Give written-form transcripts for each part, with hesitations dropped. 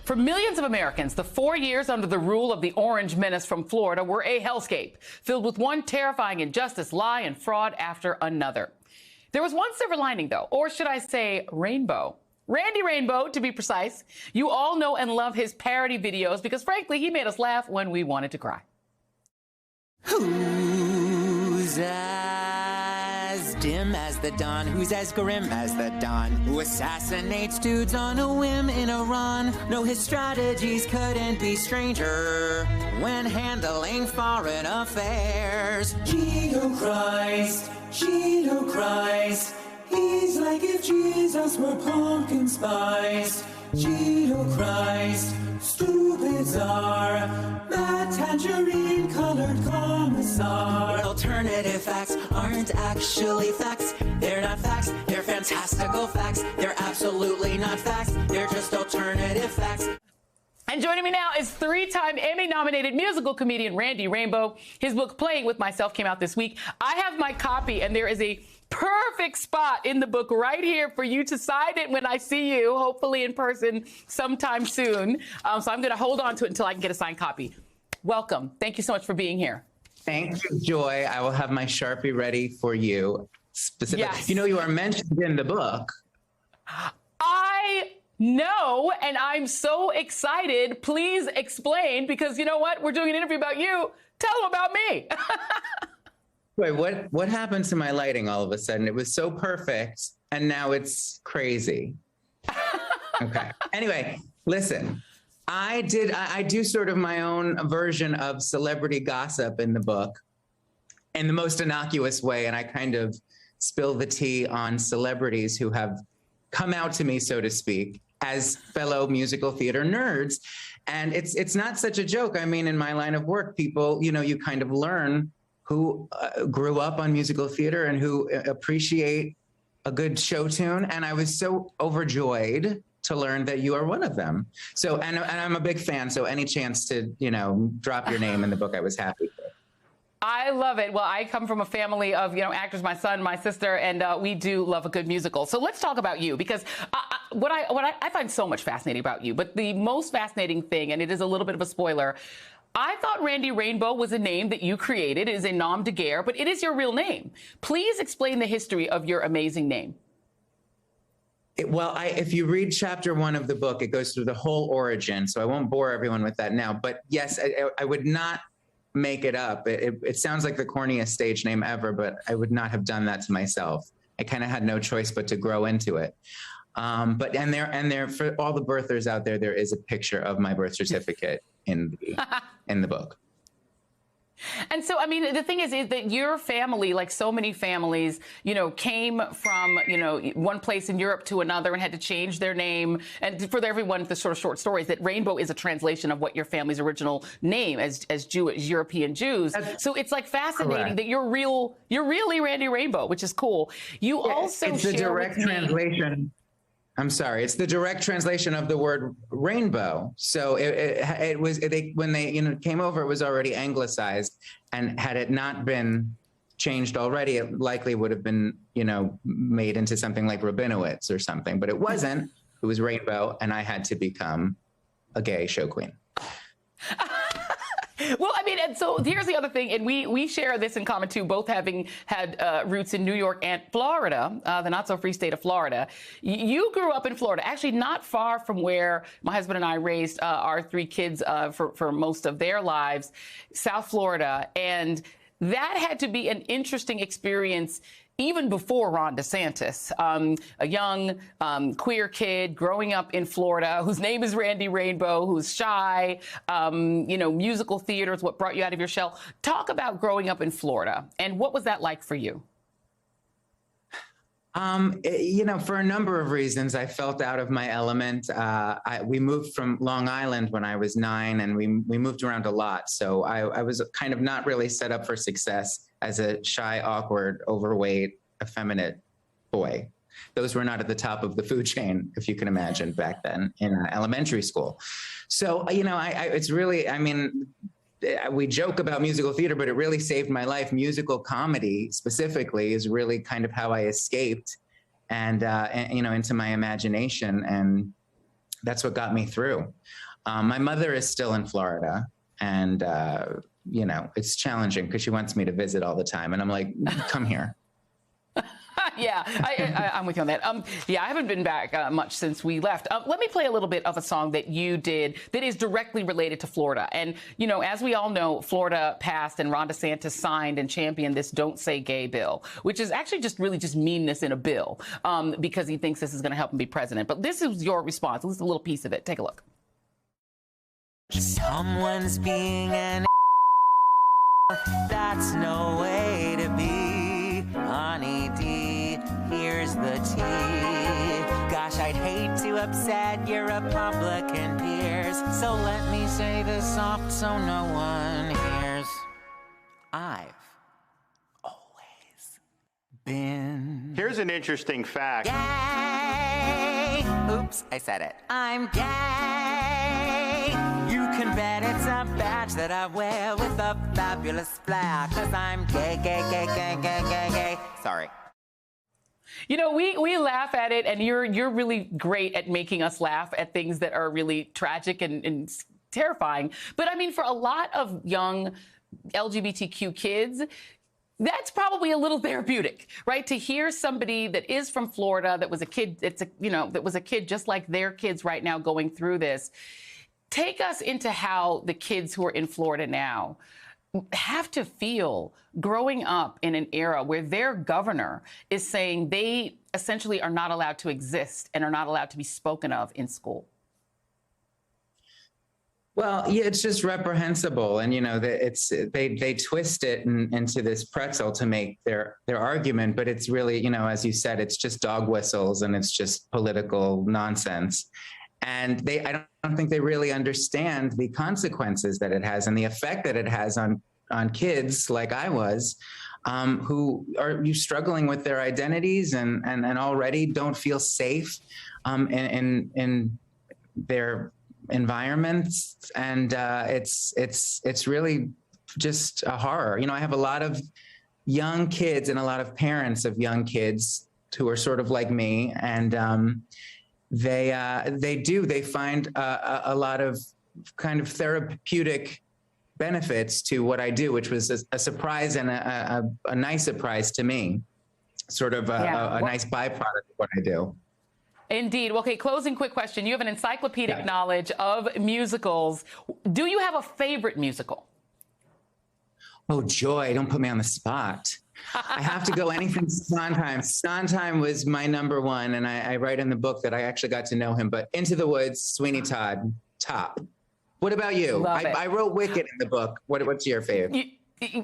For millions of Americans, the 4 years under the rule of the Orange Menace from Florida were a hellscape, filled with one terrifying injustice, lie, and fraud after another. There was one silver lining, though, or should I say rainbow. Randy Rainbow, to be precise. You all know and love his parody videos because, frankly, he made us laugh when we wanted to cry. Who's as dim as the dawn? Who's as grim as the dawn? Who assassinates dudes on a whim in Iran? No, his strategies couldn't be stranger when handling foreign affairs. Cheeto Christ, Cheeto Christ. He's like if Jesus were pumpkin spice. Cheeto Christ, stupid czar, that tangerine-colored commissar. Alternative facts aren't actually facts. They're not facts, they're fantastical facts. They're absolutely not facts, they're just alternative facts. And joining me now is three-time Emmy-nominated musical comedian Randy Rainbow. His book, Playing With Myself, came out this week. I have my copy, and there is a perfect spot in the book right here for you to sign it when I see you, hopefully in person sometime soon. So I'm going to hold on to it until I can get a signed copy. Welcome. Thank you so much for being here. Thank you, Joy. I will have my Sharpie ready for you. Yes. You know, you are mentioned in the book. I know, and I'm so excited. Please explain, because you know what? We're doing an interview about you. Tell them about me. Wait, what happened to my lighting all of a sudden? It was so perfect, and now it's crazy. Okay. Anyway, listen, I do sort of my own version of celebrity gossip in the book in the most innocuous way, and I kind of spill the tea on celebrities who have come out to me, so to speak, as fellow musical theater nerds. And it's not such a joke. I mean, in my line of work, people, you know, you kind of learn who grew up on musical theater and who appreciate a good show tune. And I was so overjoyed to learn that you are one of them. So, and I'm a big fan. So any chance to, you know, drop your name in the book, I was happy for. I love it. Well, I come from a family of, you know, actors, my son, my sister, and we do love a good musical. So let's talk about you, because what I find so much fascinating about you, but the most fascinating thing, and it is a little bit of a spoiler, I thought Randy Rainbow was a name that you created. It is a nom de guerre, but it is your real name. Please explain the history of your amazing name. If you read chapter 1 of the book, it goes through the whole origin. So I won't bore everyone with that now. But yes, I would not make it up. It sounds like the corniest stage name ever, but I would not have done that to myself. I kind of had no choice but to grow into it. But there for all the birthers out there, there is a picture of my birth certificate in the book. And so, I mean, the thing is that your family, like so many families, you know, came from, you know, one place in Europe to another and had to change their name. And for everyone, the sort of short story is that Rainbow is a translation of what your family's original name as Jewish, European Jews. So it's like fascinating Correct. that you're really Randy Rainbow, which is cool. You also it's a direct translation. I'm sorry. It's the direct translation of the word rainbow. So it was when they, you know, came over, it was already anglicized, and had it not been changed already, it likely would have been, you know, made into something like Rabinowitz or something. But it wasn't. It was Rainbow, and I had to become a gay show queen. Well, I mean, and so here's the other thing, and we share this in common too, both having had roots in New York and Florida, the not-so-free state of Florida. You grew up in Florida, actually not far from where my husband and I raised our 3 kids for most of their lives, South Florida, and that had to be an interesting experience even before Ron DeSantis, a young queer kid growing up in Florida whose name is Randy Rainbow, who's shy, you know, musical theater is what brought you out of your shell. Talk about growing up in Florida, and what was that like for you? You know, for a number of reasons, I felt out of my element. We moved from Long Island when I was 9, and we moved around a lot. So I was kind of not really set up for success as a shy, awkward, overweight, effeminate boy. Those were not at the top of the food chain, if you can imagine, back then in elementary school. So, you know, it's really, I mean, we joke about musical theater, but it really saved my life. Musical comedy specifically is really kind of how I escaped and you know, into my imagination. And that's what got me through. My mother is still in Florida, and you know, it's challenging because she wants me to visit all the time, and I'm like, come here. Yeah, I'm with you on that. Yeah, I haven't been back much since we left. Let me play a little bit of a song that you did that is directly related to Florida. And, you know, as we all know, Florida passed and Ron DeSantis signed and championed this Don't Say Gay bill, which is actually just really just meanness in a bill because he thinks this is going to help him be president. But this is your response. This is a little piece of it. Take a look. Someone's being an that's no way to be. Honey D, here's the tea. Gosh, I'd hate to upset your Republican peers, so let me say this soft so no one hears. I've always been Here's an interesting fact. gay. Oops, I said it. I'm gay. You can bet it's a badge that I wear with a fabulous flair, 'cause I'm gay, gay, gay, gay, gay, gay, gay. Sorry. You know, we laugh at it, and you're really great at making us laugh at things that are really tragic and terrifying. But I mean, for a lot of young LGBTQ kids, that's probably a little therapeutic, right? To hear somebody that is from Florida, that was a kid, that was a kid just like their kids right now going through this. Take us into how the kids who are in Florida now have to feel growing up in an era where their governor is saying they essentially are not allowed to exist and are not allowed to be spoken of in school. Well, yeah, it's just reprehensible, and you know they twist it into this pretzel to make their argument, but it's really, you know, as you said, it's just dog whistles and it's just political nonsense, and I don't think they really understand the consequences that it has and the effect that it has on kids like I was, who are struggling with their identities and already don't feel safe in their environments, and it's really just a horror. You know, I have a lot of young kids and a lot of parents of young kids who are sort of like me, and they find a lot of kind of therapeutic benefits to what I do, which was a surprise and a nice surprise to me, sort of a nice byproduct of what I do. Indeed. Okay, closing quick question. You have an encyclopedic knowledge of musicals. Do you have a favorite musical? Oh, Joy, don't put me on the spot. I have to go anything Sondheim. Sondheim was my number one, and I write in the book that I actually got to know him. But Into the Woods, Sweeney Todd, top. What about you? I wrote Wicked in the book. What's your favorite?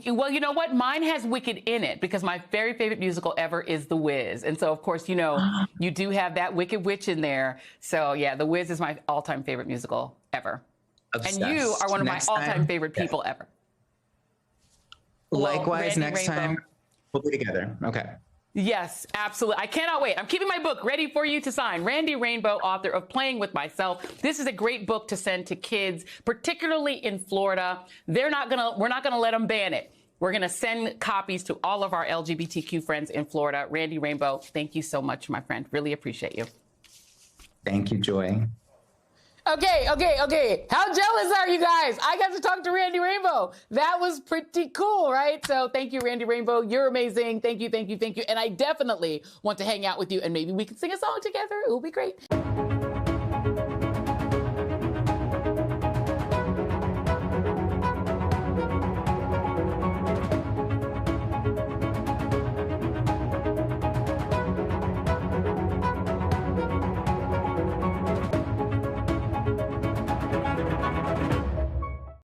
Well, you know what? Mine has Wicked in it because my very favorite musical ever is The Wiz. And so, of course, you know, you do have that Wicked Witch in there. So, yeah, The Wiz is my all-time favorite musical ever. Obsessed. And you are one of my all-time favorite people ever. Likewise, next time we'll be together. Okay. Yes, absolutely. I cannot wait. I'm keeping my book ready for you to sign. Randy Rainbow, author of Playing with Myself. This is a great book to send to kids, particularly in Florida. We're not gonna let them ban it. We're gonna send copies to all of our LGBTQ friends in Florida. Randy Rainbow, thank you so much, my friend. Really appreciate you. Thank you, Joy. Okay. How jealous are you guys? I got to talk to Randy Rainbow. That was pretty cool, right? So thank you, Randy Rainbow. You're amazing. Thank you. And I definitely want to hang out with you, and maybe we can sing a song together. It will be great.